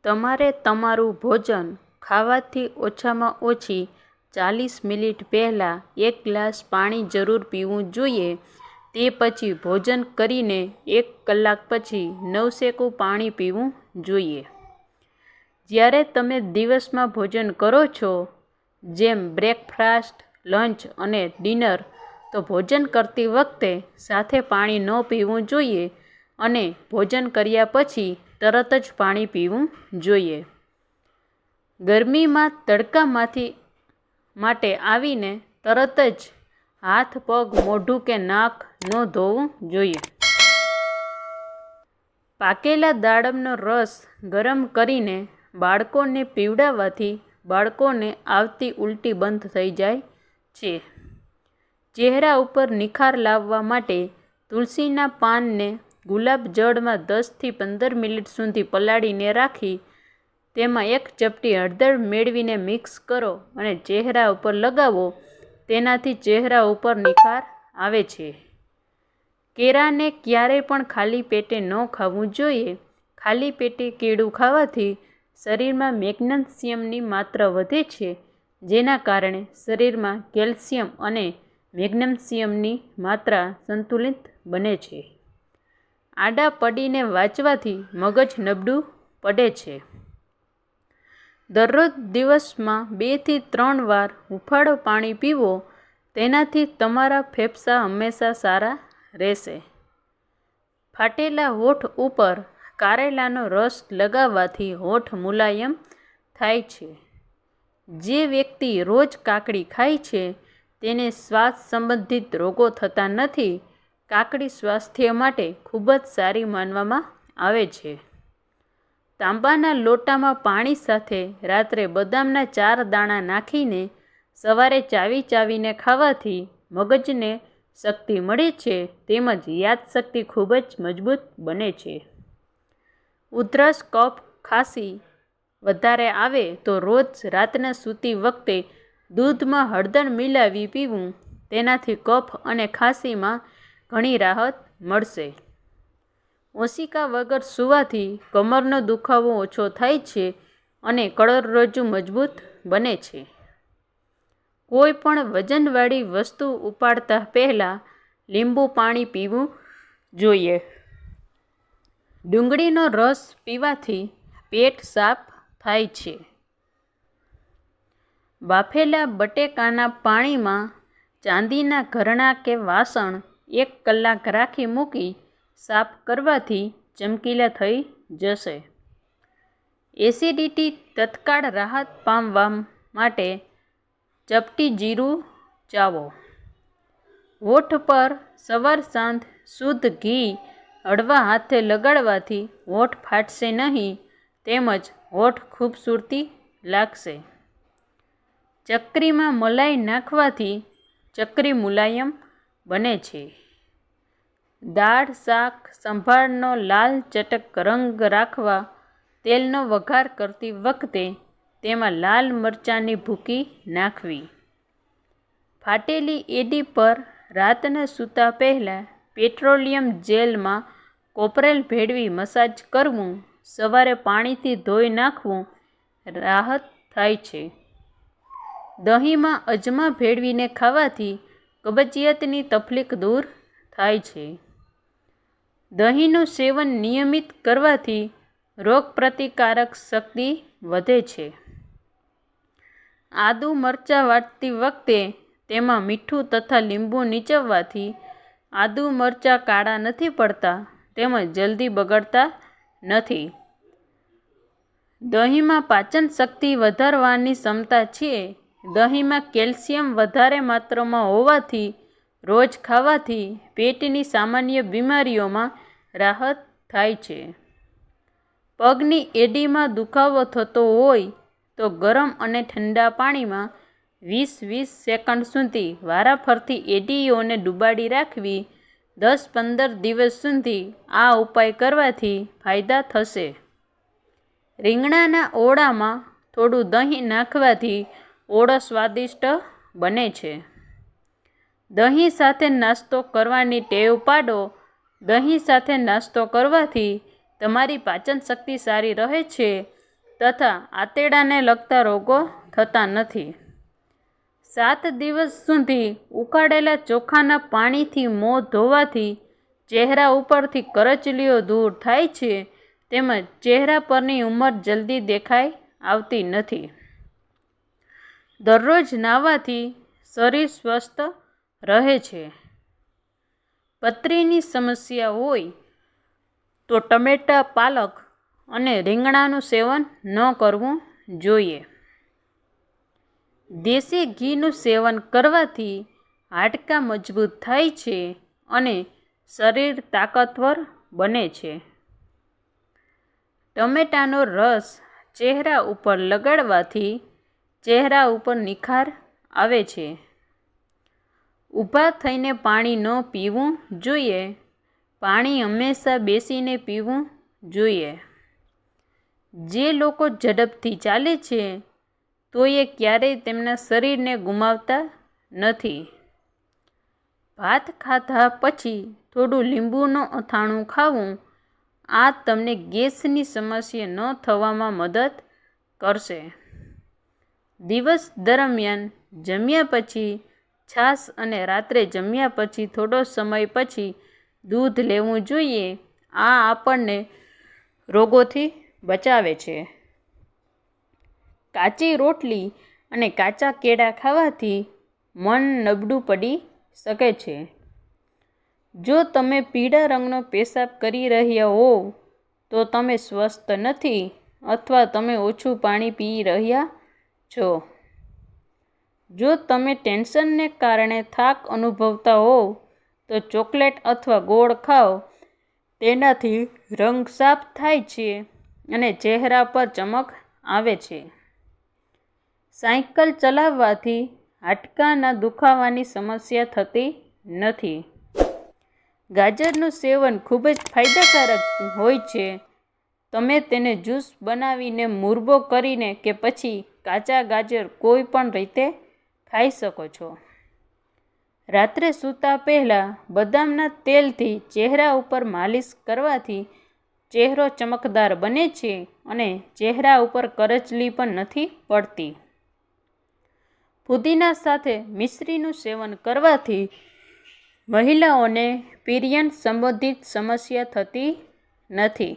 તમારે તમારું ભોજન ખાવાથી ઓછામાં ઓછી 40 મિનિટ પહેલાં 1 ગ્લાસ પાણી જરૂર પીવું જોઈએ. તે પછી ભોજન કરીને 1 કલાક પછી નવશેકું પાણી પીવું જોઈએ. જ્યારે તમે દિવસમાં ભોજન કરો છો, જેમ બ્રેકફાસ્ટ, લંચ અને ડિનર, તો ભોજન કરતી વખતે સાથે પાણી ન પીવું જોઈએ અને ભોજન કર્યા પછી તરત જ પાણી પીવું જોઈએ. ગરમીમાં તડકામાંથી માટે આવીને તરત જ હાથ, પગ, મોઢું કે નાક ન ધોવું જોઈએ. પાકેલા દાડમનો રસ ગરમ કરીને બાળકોને પીવડાવવાથી બાળકોને આવતી ઉલટી બંધ થઈ જાય છે. ચહેરા ઉપર નિખાર લાવવા માટે તુલસીના પાનને ગુલાબજળમાં 10 થી 15 મિનિટ સુધી પલાળીને રાખી તેમાં 1 ચપટી હળદર મેળવીને મિક્સ કરો અને ચહેરા ઉપર લગાવો. તેનાથી ચહેરા ઉપર નિખાર આવે છે. કેળાને ક્યારેય પણ ખાલી પેટે ન ખાવું જોઈએ. ખાલી પેટે કેળું ખાવાથી શરીરમાં મેગ્નેશિયમની માત્રા વધે છે, જેના કારણે શરીરમાં કેલ્શિયમ અને મેગ્નેશિયમની માત્રા સંતુલિત બને છે. આડા પડીને વાંચવાથી મગજ નબળું પડે છે. દરરોજ દિવસમાં 2 થી 3 વાર હૂંફાળું પાણી પીવો. તેનાથી તમારા ફેફસાં હંમેશા સારા રહેશે. ફાટેલા હોઠ ઉપર કારેલાનો રસ લગાવવાથી હોઠ મુલાયમ થાય છે. જે વ્યક્તિ રોજ કાકડી ખાય છે તેને શ્વાસ સંબંધિત રોગો થતા નથી. કાકડી સ્વાસ્થ્ય માટે ખૂબ જ સારી માનવામાં આવે છે. તાંબાના લોટામાં પાણી સાથે રાત્રે બદામના 4 દાણા નાખીને સવારે ચાવીને ખાવાથી મગજને શક્તિ મળે છે તેમજ યાદશક્તિ ખૂબ જ મજબૂત બને છે. ઉધરસ, કફ, ખાંસી વધારે આવે તો રોજ રાતના સૂતી વખતે દૂધમાં હળદર મિલાવી પીવું. તેનાથી કફ અને ખાંસીમાં ઘણી રાહત મળશે. ઓશિકા વગર સૂવાથી કમરનો દુખાવો ઓછો થાય છે અને કરોડરજ્જુ મજબૂત બને છે. કોઈ પણ વજનવાળી વસ્તુ ઉપાડતા પહેલા લીંબુ પાણી પીવું જોઈએ. ડુંગળીનો રસ પીવાથી પેટ સાફ થાય છે. બાફેલા બટેકાના પાણીમાં ચાંદીના ઘરેણાં કે વાસણ 1 કલાક રાખી મૂકી સાફ કરવાથી ચમકીલા થઈ જશે. એસિડિટી તત્કાળ રાહત પામવા માટે ચપટી જીરું ચાવો. હોઠ પર સવાર-સાંજ શુદ્ધ ઘી હળવા હાથે લગાડવાથી હોઠ ફાટશે નહીં તેમજ હોઠ ખૂબસૂરતી લાગશે. ચકરીમાં મલાઈ નાખવાથી ચકરી મુલાયમ બને છે. દાળ, શાક, સંભારનો લાલ ચટક રંગ રાખવા તેલનો વઘાર કરતી વખતે તેમાં લાલ મરચાંની ભૂકી નાખવી. ફાટેલી એડી પર રાતના સૂતા પહેલાં પેટ્રોલિયમ જેલમાં કોપરેલ ભેળવી મસાજ કરવું. સવારે પાણીથી ધોઈ નાખવું. રાહત થાય છે. દહીંમાં અજમા ભેળવીને ખાવાથી કબજિયાતની તકલીફ દૂર થાય છે. દહીંનું સેવન નિયમિત કરવાથી રોગપ્રતિકારક શક્તિ વધે છે. આદુ મરચાં વાટતી વખતે તેમાં મીઠું તથા લીંબુ નીચવવાથી આદુ મરચાં કાળા નથી પડતા તેમજ જલ્દી બગડતા નથી. દહીંમાં પાચન શક્તિ વધારવાની ક્ષમતા છે. દહીંમાં કેલ્શિયમ વધારે માત્રામાં હોવાથી રોજ ખાવાથી પેટની સામાન્ય બીમારીઓમાં રાહત થાય છે. પગની એડીમાં દુખાવો થતો હોય તો ગરમ અને ઠંડા પાણીમાં 20 સેકન્ડ સુધી વારાફરતી એડીઓને ડૂબાડી રાખવી. 10-15 દિવસ સુધી આ ઉપાય કરવાથી ફાયદા થશે. રીંગણાના ઓળામાં થોડું દહીં નાખવાથી ઓળો સ્વાદિષ્ટ બને છે. દહીં સાથે નાસ્તો કરવાની ટેવ પાડો. દહીં સાથે નાસ્તો કરવાથી તમારી પાચન શક્તિ સારી રહે છે તથા આંતરડાને લગતા રોગો થતા નથી. 7 દિવસ સુધી ઉકાળેલા ચોખાના પાણીથી મોં ધોવાથી ચહેરા ઉપરથી કરચલીઓ દૂર થાય છે, તેમજ ચહેરા પરની ઉંમર જલ્દી દેખાઈ આવતી નથી. દરરોજ નાહવાથી શરીર સ્વસ્થ રહે છે. પથરીની સમસ્યા હોય તો ટમેટા, પાલક અને રીંગણાનું સેવન ન કરવું જોઈએ. દેશી ઘીનું સેવન કરવાથી હાડકાં મજબૂત થાય છે અને શરીર તાકાતવર બને છે. ટમેટાનો રસ ચહેરા ઉપર લગાડવાથી ચહેરા ઉપર નિખાર આવે છે. ઊભા થઈને પાણી ન પીવું જોઈએ. પાણી હંમેશા બેસીને પીવું જોઈએ. જે લોકો ઝડપથી ચાલે છે તો એ ક્યારેય તેમના શરીરને ગુમાવતા નથી. ભાત ખાધા પછી થોડું લીંબુનું અથાણું ખાવું, આ તમને ગેસની સમસ્યા ન થવામાં મદદ કરશે. દિવસ દરમિયાન જમ્યા પછી છાશ અને રાત્રે જમ્યા પછી થોડો સમય પછી દૂધ લેવું જોઈએ. આ આપણને રોગોથી બચાવે છે. કાચી રોટલી અને કાચા કેળા ખાવાથી મન નબળું પડી શકે છે. જો તમે પીળા રંગનો પેશાબ કરી રહ્યા હો તો તમે સ્વસ્થ નથી અથવા તમે ઓછું પાણી પી રહ્યા છો. જો તમે ટેન્શનને કારણે થાક અનુભવતા હો તો ચોકલેટ અથવા ગોળ ખાઓ. તેનાથી રંગ સાફ થાય છે અને ચહેરા પર ચમક આવે છે. સાયકલ ચલાવવાથી હાડકાના દુખાવાની સમસ્યા થતી નથી. ગાજરનું સેવન ખૂબ જ ફાયદાકારક હોય છે. તમે તેને જ્યુસ બનાવીને, મુરબ્બો કરીને કે પછી કાચા ગાજર કોઈ પણ રીતે ખાઈ શકો છો. રાત્રે સૂતા પહેલાં બદામના તેલથી ચહેરા ઉપર માલિશ કરવાથી ચહેરો ચમકદાર બને છે અને ચહેરા ઉપર કરચલી પણ નથી પડતી. ફુદીના સાથે મિશ્રીનું સેવન કરવાથી મહિલાઓને પીરિયડ સંબંધિત સમસ્યા થતી નથી.